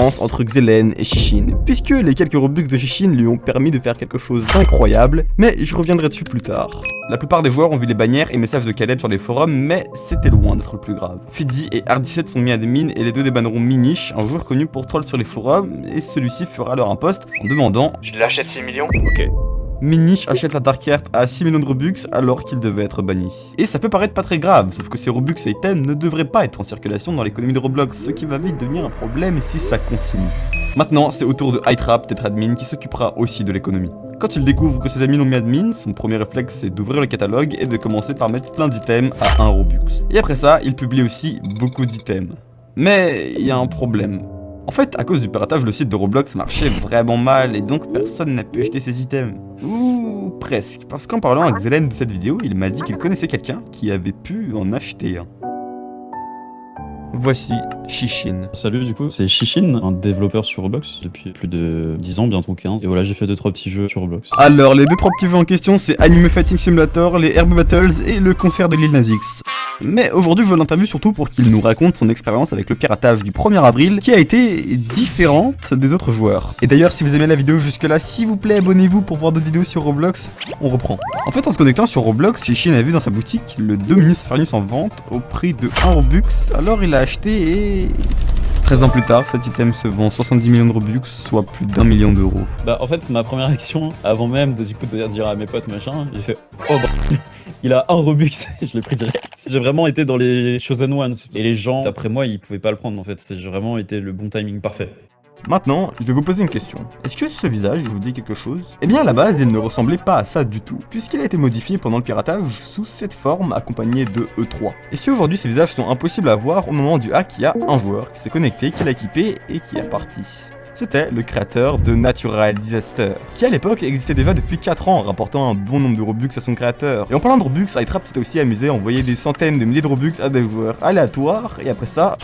entre Xelen et Shishin, puisque les quelques Robux de Shishin lui ont permis de faire quelque chose d'incroyable, mais je reviendrai dessus plus tard. La plupart des joueurs ont vu les bannières et messages de Caleb sur les forums, mais c'était loin d'être le plus grave. Fiddy et R17 sont mis admin et les deux débanneront Minish, un joueur connu pour troll sur les forums, et celui-ci fera alors un post en demandant « Je l'achète 6 millions ?» Ok. Minish achète la Dark Heart à 6 millions de Robux alors qu'il devait être banni. Et ça peut paraître pas très grave, sauf que ces Robux et items ne devraient pas être en circulation dans l'économie de Roblox, ce qui va vite devenir un problème si ça continue. Maintenant, c'est au tour de Hytrap d'être admin qui s'occupera aussi de l'économie. Quand il découvre que ses amis l'ont mis admin, son premier réflexe c'est d'ouvrir le catalogue et de commencer par mettre plein d'items à 1 Robux. Et après ça, il publie aussi beaucoup d'items. Mais il y a un problème. En fait, à cause du piratage, le site de Roblox marchait vraiment mal et donc personne n'a pu acheter ces items. Ou presque, parce qu'en parlant à Xelen de cette vidéo, il m'a dit qu'il connaissait quelqu'un qui avait pu en acheter un. Voici Shishin. Salut, du coup, c'est Shishin, un développeur sur Roblox depuis plus de 10 ans, bientôt 15. Et voilà, j'ai fait 2-3 petits jeux sur Roblox. Alors, les 2-3 petits jeux en question, c'est Anime Fighting Simulator, les Herb Battles et le concert de Lil Nas X. Mais aujourd'hui, je veux l'interviewer surtout pour qu'il nous raconte son expérience avec le piratage du 1er avril, qui a été différente des autres joueurs. Et d'ailleurs, si vous aimez la vidéo jusque-là, s'il vous plaît, abonnez-vous pour voir d'autres vidéos sur Roblox. On reprend. En fait, en se connectant sur Roblox, Shishin a vu dans sa boutique le Dominus Infernius en vente au prix de 1 Robux, alors il a acheté et... 13 ans plus tard, cet item se vend 70 millions de Robux, soit plus d'1 million d'euros. Bah en fait, ma première action, avant même de dire à mes potes machin, j'ai fait oh bah, il a 1 Robux, je l'ai pris direct. J'ai vraiment été dans les Chosen Ones, et les gens, d'après moi, ils pouvaient pas le prendre en fait, c'est vraiment été le bon timing parfait. Maintenant, je vais vous poser une question. Est-ce que ce visage vous dit quelque chose? Eh bien, à la base, il ne ressemblait pas à ça du tout, puisqu'il a été modifié pendant le piratage sous cette forme accompagnée de E3. Et si aujourd'hui ces visages sont impossibles à voir, au moment du hack, il y a un joueur qui s'est connecté, qui l'a équipé et qui est parti. C'était le créateur de Natural Disaster, qui à l'époque existait déjà depuis 4 ans, rapportant un bon nombre de Robux à son créateur. Et en parlant de Robux, Hytrap s'était aussi amusé à envoyer des centaines de milliers de Robux à des joueurs aléatoires, et après ça...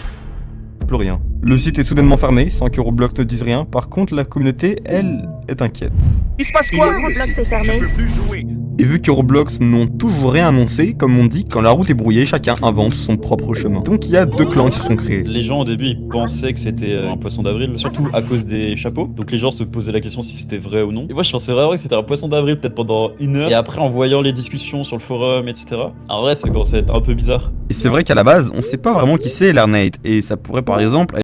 plus rien. Le site est soudainement fermé, sans que Roblox ne dise rien. Par contre, la communauté, elle, est inquiète. Il se passe quoi? Roblox est fermé. Je peux plus jouer. Et vu que Roblox n'ont toujours rien annoncé, comme on dit, quand la route est brouillée, chacun invente son propre chemin. Donc il y a 2 clans qui se sont créés. Les gens au début ils pensaient que c'était un poisson d'avril, surtout à cause des chapeaux. Donc les gens se posaient la question si c'était vrai ou non. Et moi je pensais vraiment que c'était un poisson d'avril peut-être pendant 1 heure. Et après en voyant les discussions sur le forum, etc. En vrai ça commençait à être un peu bizarre. Et c'est vrai qu'à la base, on sait pas vraiment qui c'est Lernate, et ça pourrait par exemple